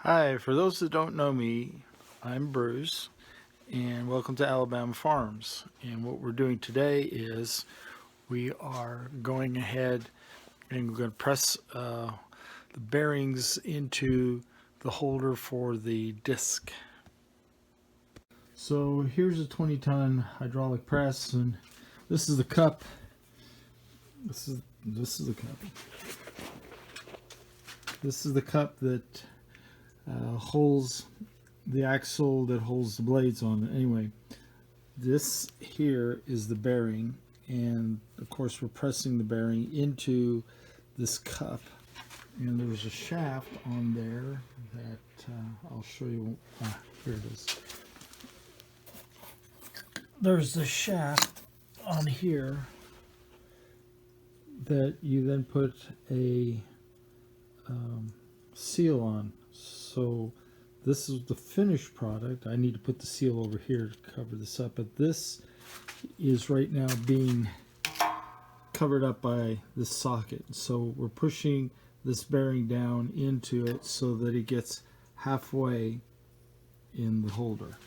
Hi, for those that don't know me, I'm Bruce, and welcome to Alabama Farms. And what we're doing today is we are going ahead and we're going to press the bearings into the holder for the disc. So here's a 20-ton hydraulic press, and this is the cup. This is the cup. This is the cup that holds the axle that holds the blades on it. Anyway, this here is the bearing, and of course we're pressing the bearing into this cup, and there's a shaft on there that I'll show you. Here it is. There's the shaft on here that you then put a seal on. So this is the finished product. I need to put the seal over here to cover this up, but this is right now being covered up by this socket. So we're pushing this bearing down into it so that it gets halfway in the holder.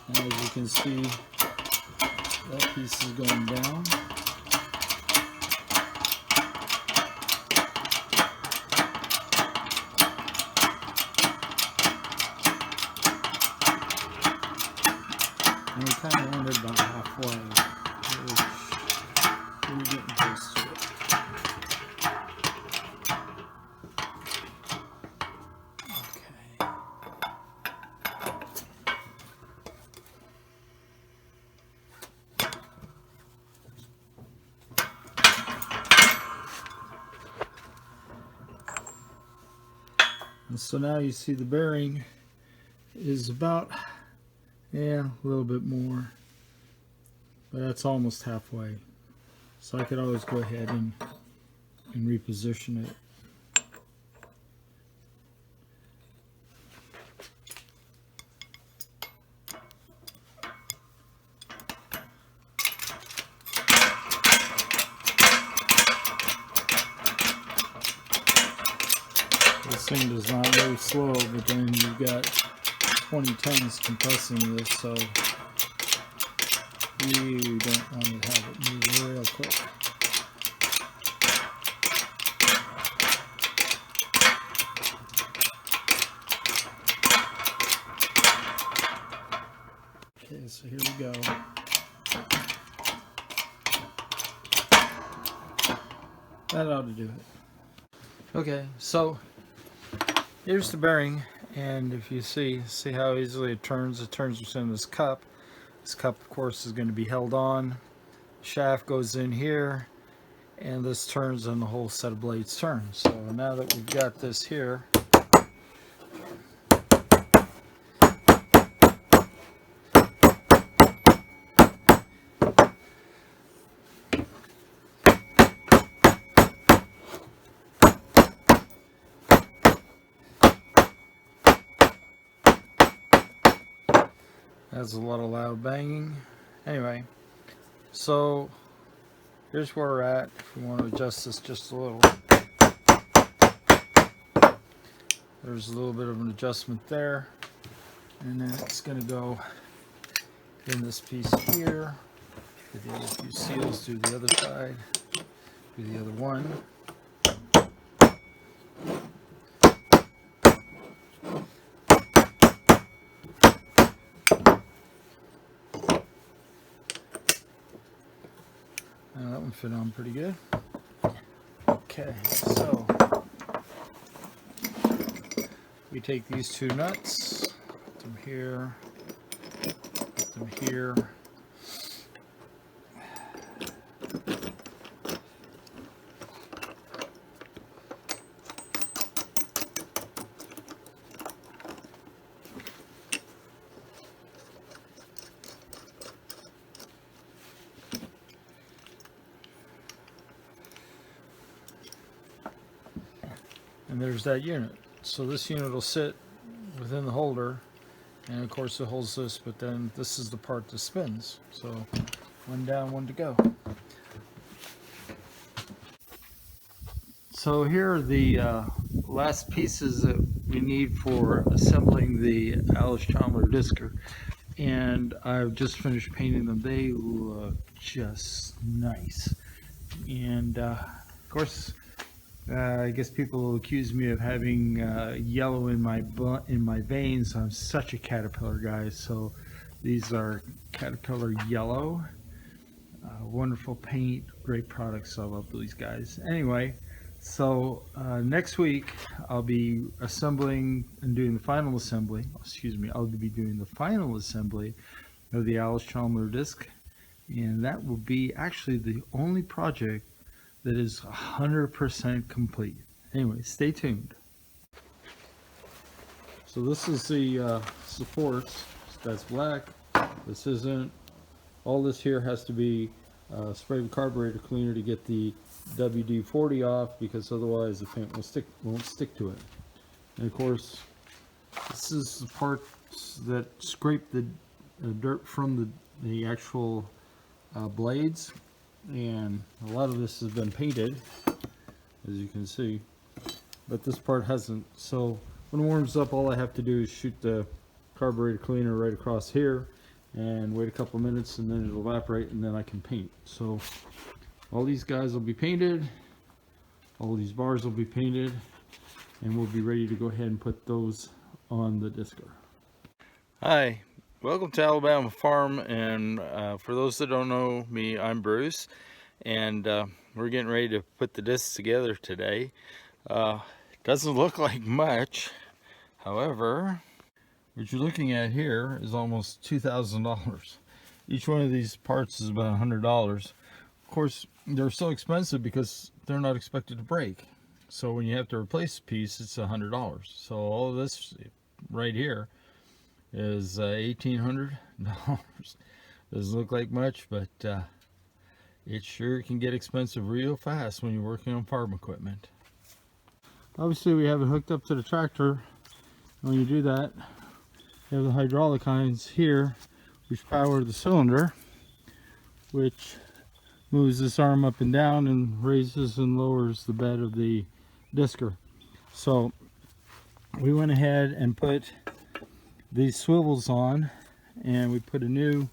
And as you can see, that piece is going down. And we kind of landed about halfway, which we're getting close to it. Okay. And so now you see the bearing is about, a little bit more, but that's almost halfway. So I could always go ahead and reposition it. This thing does not move slow, but then you've got 20 tons compressing this, so you don't want to have it move real quick. Okay, so here we go. That ought to do it. Okay, so here's the bearing, and if you see how easily it turns within this cup. This cup, of course, is going to be held on. Shaft goes in here, and this turns, and the whole set of blades turns. So now that we've got this here, that's a lot of loud banging. Anyway, so here's where we're at. If we want to adjust this just a little, there's a little bit of an adjustment there, and then it's going to go in this piece here. Get the other few seals, do the other side, do the other one. Now that one fit on pretty good. Okay, so we take these two nuts, put them here, put them here. And there's that unit. So this unit will sit within the holder, And of course it holds this, but then this is the part that spins. So one down, one to go. So here are the last pieces that we need for assembling the Allis Chamlers discer. And I've just finished painting them. They look just nice. And of course, I guess people will accuse me of having yellow in my veins. I'm such a Caterpillar guy. So these are Caterpillar yellow. Wonderful paint, great products. I love these guys. Anyway, so next week I'll be assembling and doing the final assembly. Excuse me, I'll be doing the final assembly of the Allis Chamlers disc, and that will be actually the only project that is 100% complete. Anyway, stay tuned. So this is the supports. That's black. This isn't. All this here has to be sprayed with carburetor cleaner to get the WD-40 off, because otherwise the paint won't stick to it. And of course, this is the parts that scrape the dirt from the actual blades, and a lot of this has been painted, as you can see, but this part hasn't. So when it warms up, all I have to do is shoot the carburetor cleaner right across here and wait a couple minutes, and then it'll evaporate, and then I can paint. So all these guys will be painted, all these bars will be painted, and we'll be ready to go ahead and put those on the discer. Hi, welcome to Alabama Farm, and for those that don't know me, I'm Bruce, and we're getting ready to put the discs together today. Doesn't look like much, however, what you're looking at here is almost $2,000. Each one of these parts is about $100. Of course, they're so expensive because they're not expected to break. So when you have to replace a piece, it's $100. So all of this right here is $1,800. Doesn't look like much, but it sure can get expensive real fast when you're working on farm equipment. Obviously, we have it hooked up to the tractor. When you do that, you have the hydraulic lines here, which power the cylinder, which moves this arm up and down and raises and lowers the bed of the discer. So we went ahead and put these swivels on, and we put a new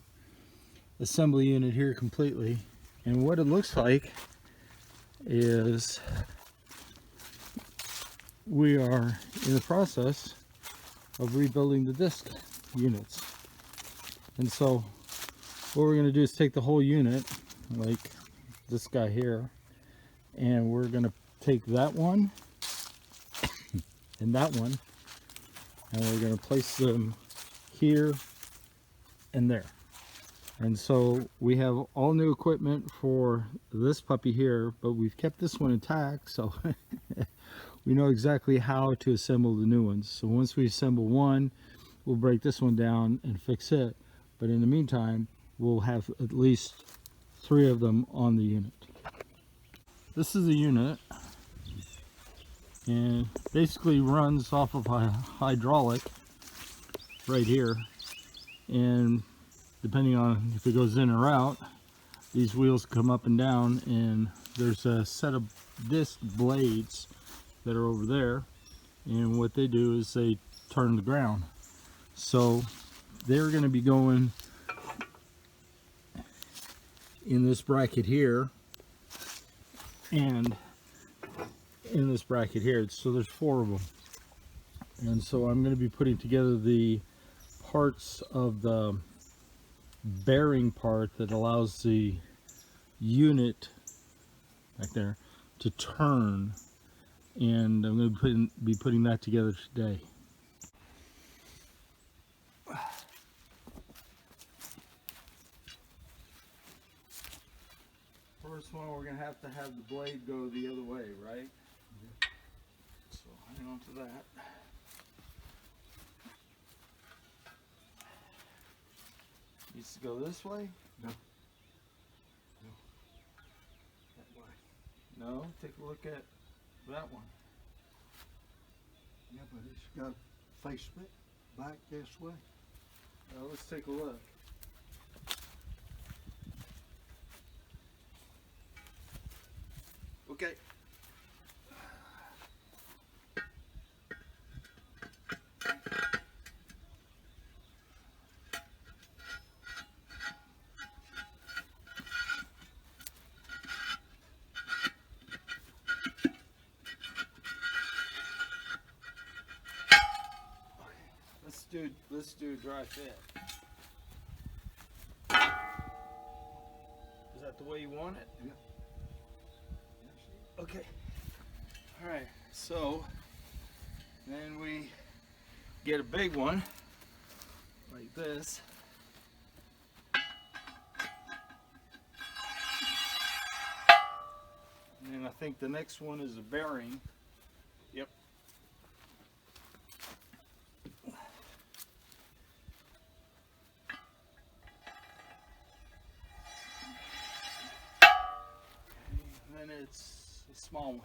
assembly unit here completely. And what it looks like is we are in the process of rebuilding the disc units. And so what we're going to do is take the whole unit, like this guy here, and we're going to take that one and that one, and we're going to place them here and there. And so we have all new equipment for this puppy here, but we've kept this one intact, so we know exactly how to assemble the new ones. So once we assemble one, we'll break this one down and fix it. But in the meantime, we'll have at least 3 of them on the unit. This is the unit, and basically runs off of a hydraulic right here. And depending on if it goes in or out, these wheels come up and down, and there's a set of disc blades that are over there, and what they do is they turn the ground. So they're going to be going in this bracket here and in this bracket here. So there's 4 of them, and so I'm going to be putting together the parts of the bearing part that allows the unit back there to turn, and I'm going to be putting that together today. First one, we're going to have the blade go the other way, right? Yeah. So hang on to that. Needs to go this way? No. No. That way. No, take a look at that one. Yeah, but it's got to face it back this way. Let's take a look. Okay. Let's do a dry fit. Is that the way you want it? Yeah. Okay. All right. So then we get a big one like this. And then I think the next one is a bearing. Yep. And then it's a small one.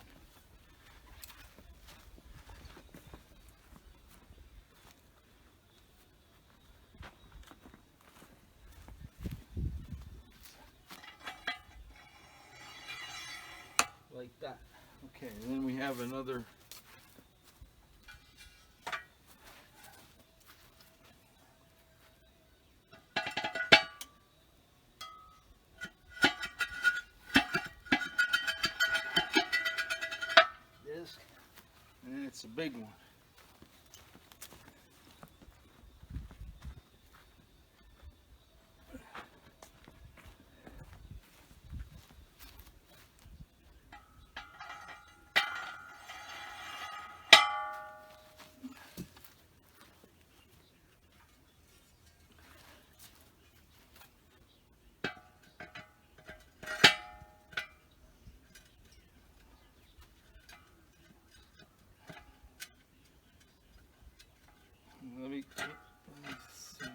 Like that. Okay, and then we have another. Disc, and then it's a big one. Let me see.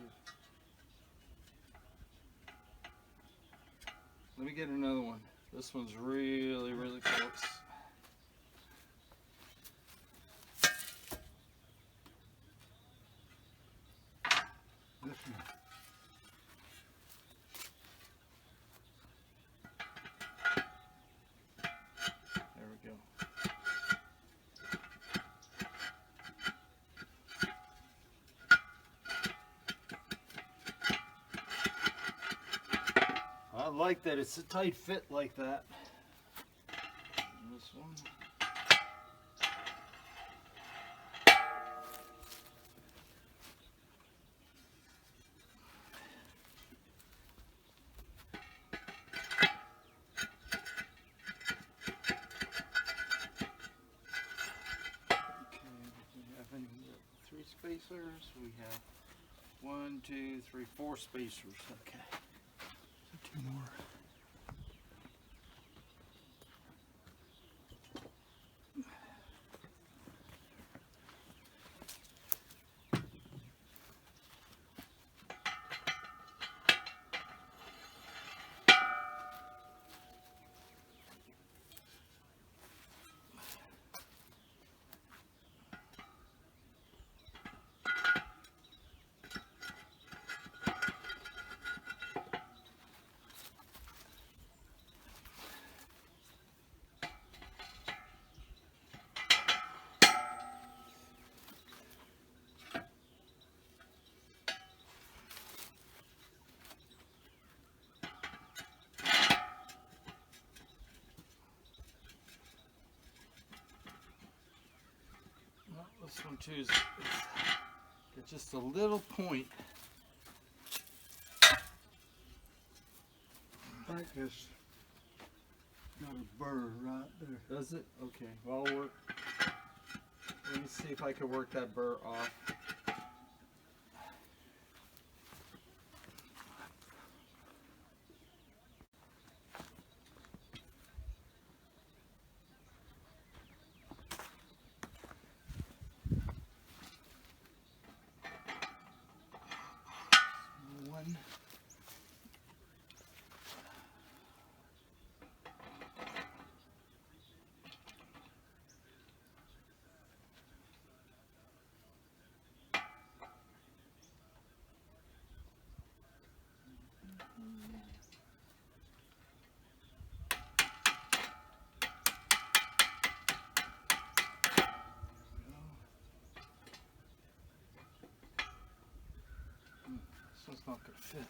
Let me get another one. This one's really, really close. This one. There we go. I like that it's a tight fit like that. And this one. Okay, we have any 3 spacers. We have 1, 2, 3, 4 spacers. Okay. So 2 more. Well, this one too is got just a little point. I think it's got a burr right there. Does it? Okay. Well, I'll work. Let me see if I can work that burr off. One. This one's not going to fit.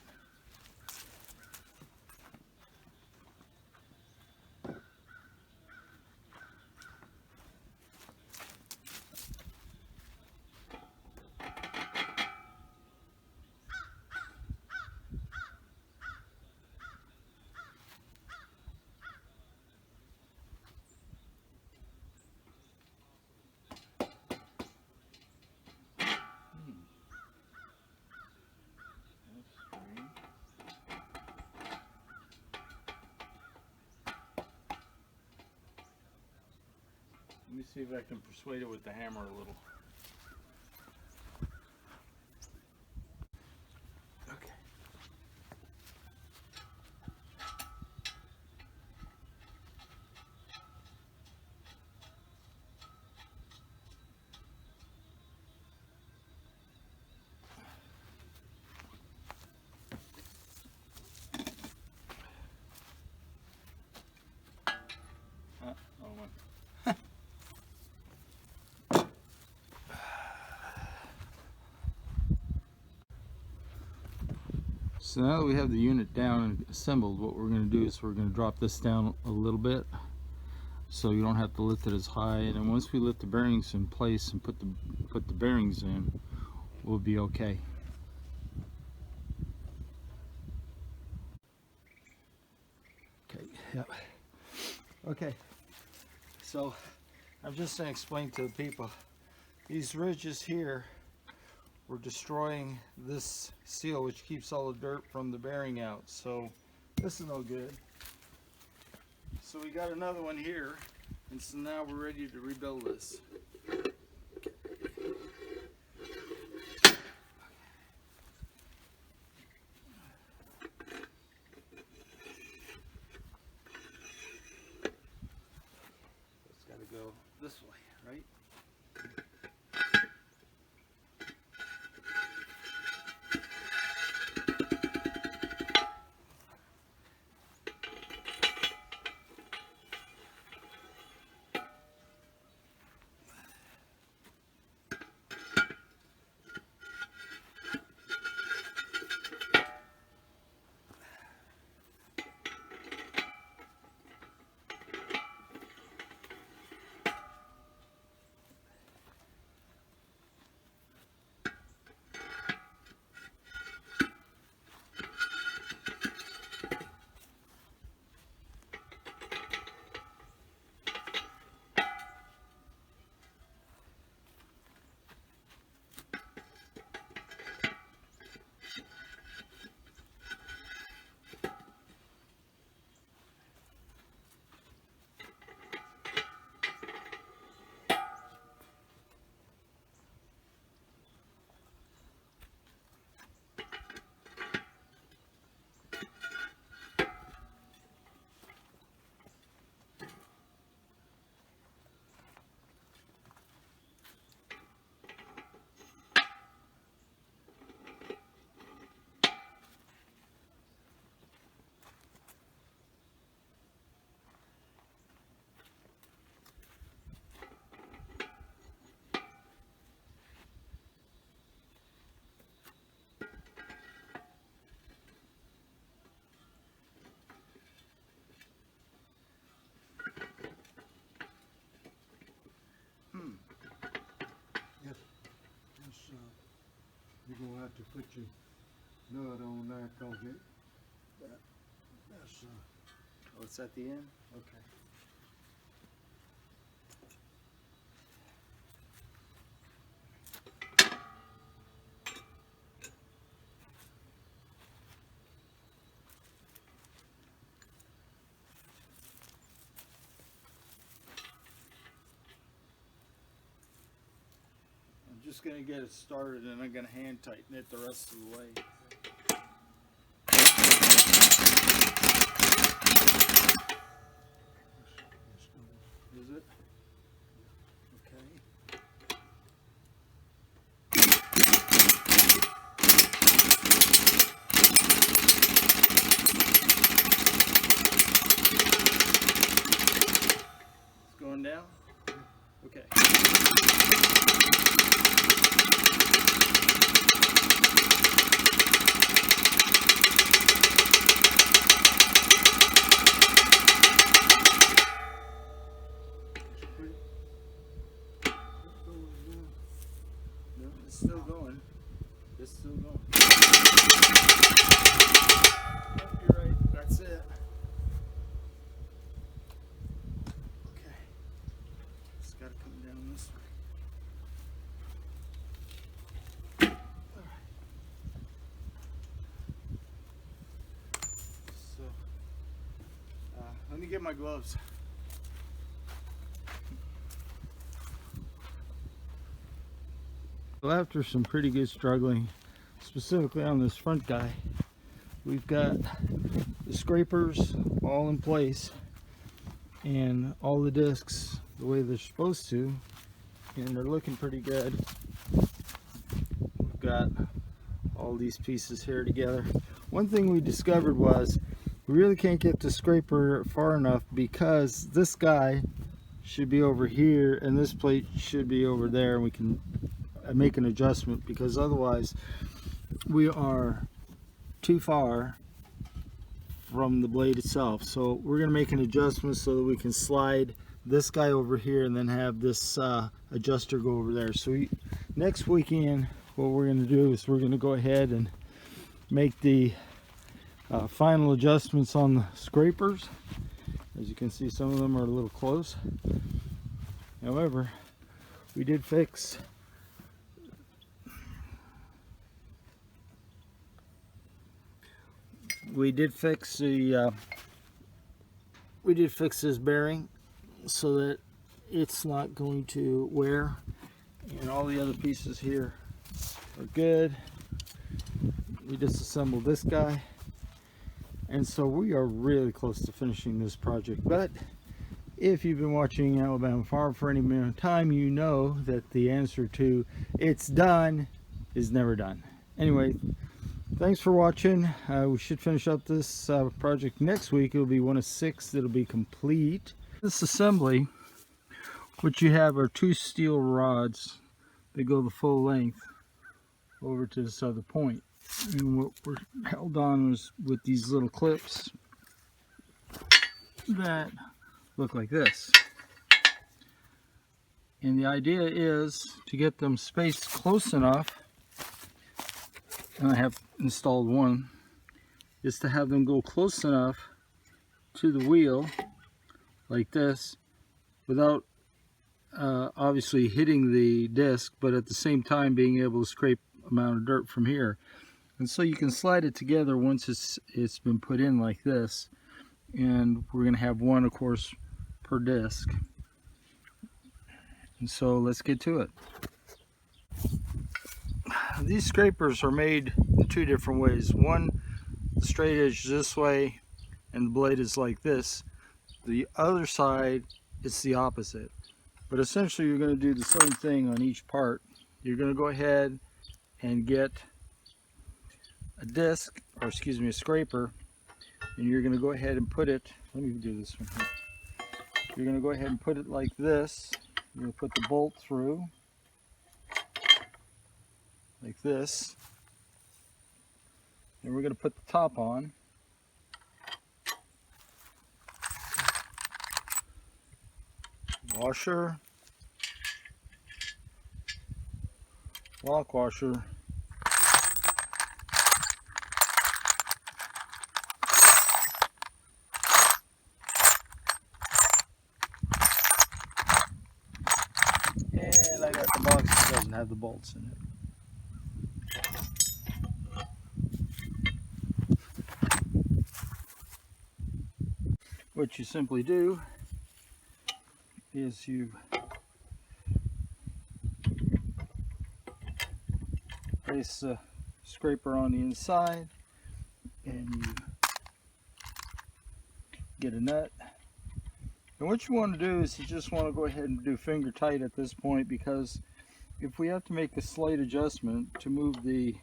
Let me see if I can persuade it with the hammer a little. Okay. Wrong one. So now that we have the unit down and assembled, what we're going to do is we're going to drop this down a little bit so you don't have to lift it as high, and then once we lift the bearings in place and put the bearings in, we'll be okay. Okay, yeah. Okay, so I'm just going to explain to the people, these ridges here, we're destroying this seal which keeps all the dirt from the bearing out, so this is no good. So we got another one here, and so now we're ready to rebuild this. It's got to go this way, right? You're gonna have to put your nut on there, cause that's Oh, it's at the end? Okay. I'm just going to get it started, and I'm going to hand tighten it the rest of the way. Is it? Okay. It's going down? Okay. Let me get my gloves. Well, after some pretty good struggling, specifically on this front guy, we've got the scrapers all in place and all the discs the way they're supposed to, and they're looking pretty good. We've got all these pieces here together. One thing we discovered was we really can't get the scraper far enough because this guy should be over here and this plate should be over there, and we can make an adjustment, because otherwise we are too far from the blade itself. So we're going to make an adjustment so that we can slide this guy over here and then have this adjuster go over there. So next weekend what we're going to do is we're going to go ahead and make the final adjustments on the scrapers. As you can see, some of them are a little close. However, we did fix this bearing so that it's not going to wear, and all the other pieces here are good. We disassembled this guy, and so we are really close to finishing this project. But if you've been watching Alabama Farm for any amount of time, you know that the answer to "it's done" is never done. Anyway, thanks for watching. We should finish up this project next week. It'll be one of 6 that'll be complete. This assembly, what you have are 2 steel rods that go the full length over to this other point. And what we're held on was with these little clips that look like this. And the idea is to get them spaced close enough, and I have installed one, is to have them go close enough to the wheel like this without obviously hitting the disc, but at the same time being able to scrape amount of dirt from here. And so you can slide it together once it's been put in like this, and we're going to have one, of course, per disc. And so let's get to it. These scrapers are made in 2 different ways. One, the straight edge this way and the blade is like this. The other side, it's the opposite. But essentially you're going to do the same thing on each part. You're going to go ahead and get a disc, or excuse me, a scraper, and you're going to go ahead and put it, let me do this one here. You're going to go ahead and put it like this. You're going to put the bolt through like this, and we're going to put the top on. Washer, lock washer, and I got the box that doesn't have the bolts in it. What you simply do is you place the scraper on the inside, and you get a nut. And what you want to do is you just want to go ahead and do finger tight at this point, because if we have to make a slight adjustment to move the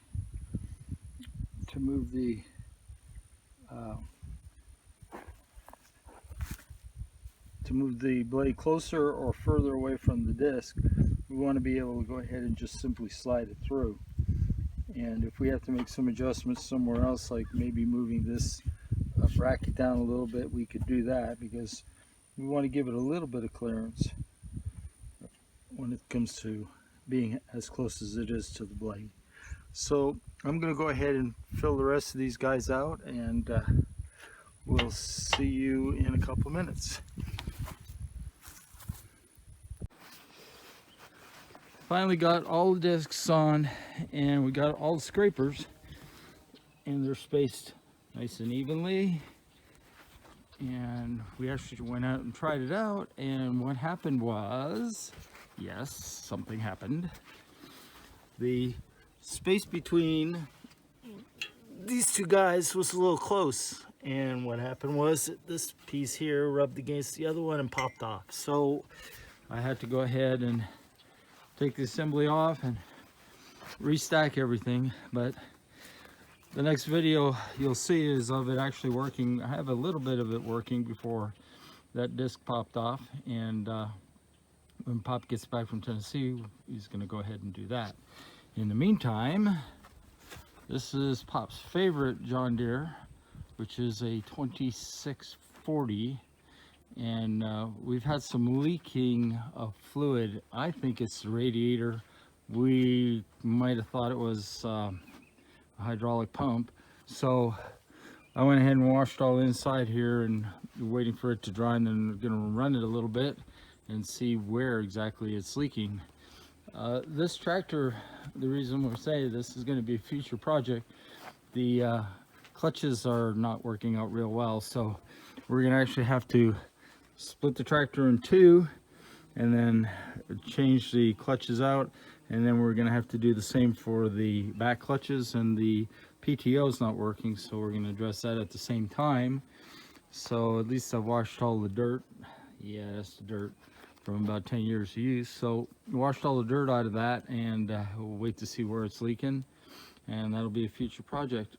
blade closer or further away from the disc, we want to be able to go ahead and just simply slide it through. And if we have to make some adjustments somewhere else, like maybe moving this bracket down a little bit, we could do that, because we want to give it a little bit of clearance when it comes to being as close as it is to the blade. So I'm going to go ahead and fill the rest of these guys out, and we'll see you in a couple minutes. Finally got all the discs on, and we got all the scrapers, and they're spaced nice and evenly. and we actually went out and tried it out, and what happened was, yes, something happened. The space between these two guys was a little close, and what happened was this piece here rubbed against the other one and popped off. So I had to go ahead and take the assembly off and restack everything. But the next video you'll see is of it actually working. I have a little bit of it working before that disc popped off, and when Pop gets back from Tennessee, he's going to go ahead and do that. In the meantime, this is Pop's favorite John Deere, which is a 2640, and we've had some leaking of fluid. I think it's the radiator. We might have thought it was a hydraulic pump, so I went ahead and washed all inside here and waiting for it to dry, and then we're going to run it a little bit and see where exactly it's leaking. This tractor, the reason we're saying this is going to be a future project, the clutches are not working out real well, so we're going to actually have to split the tractor in two and then change the clutches out, and then we're going to have to do the same for the back clutches, and the PTO is not working, so we're going to address that at the same time. So at least I've washed all the dirt. Yeah, that's the dirt from about 10 years of use. So washed all the dirt out of that, and we'll wait to see where it's leaking, and that'll be a future project.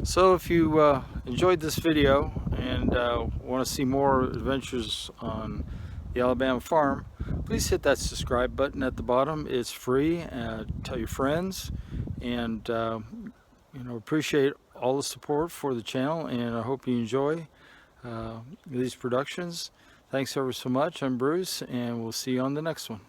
So if you enjoyed this video and want to see more adventures on the Alabama farm, please hit that subscribe button at the bottom. It's free. Tell your friends, and appreciate all the support for the channel, and I hope you enjoy these productions. Thanks ever so much. I'm Bruce, and we'll see you on the next one.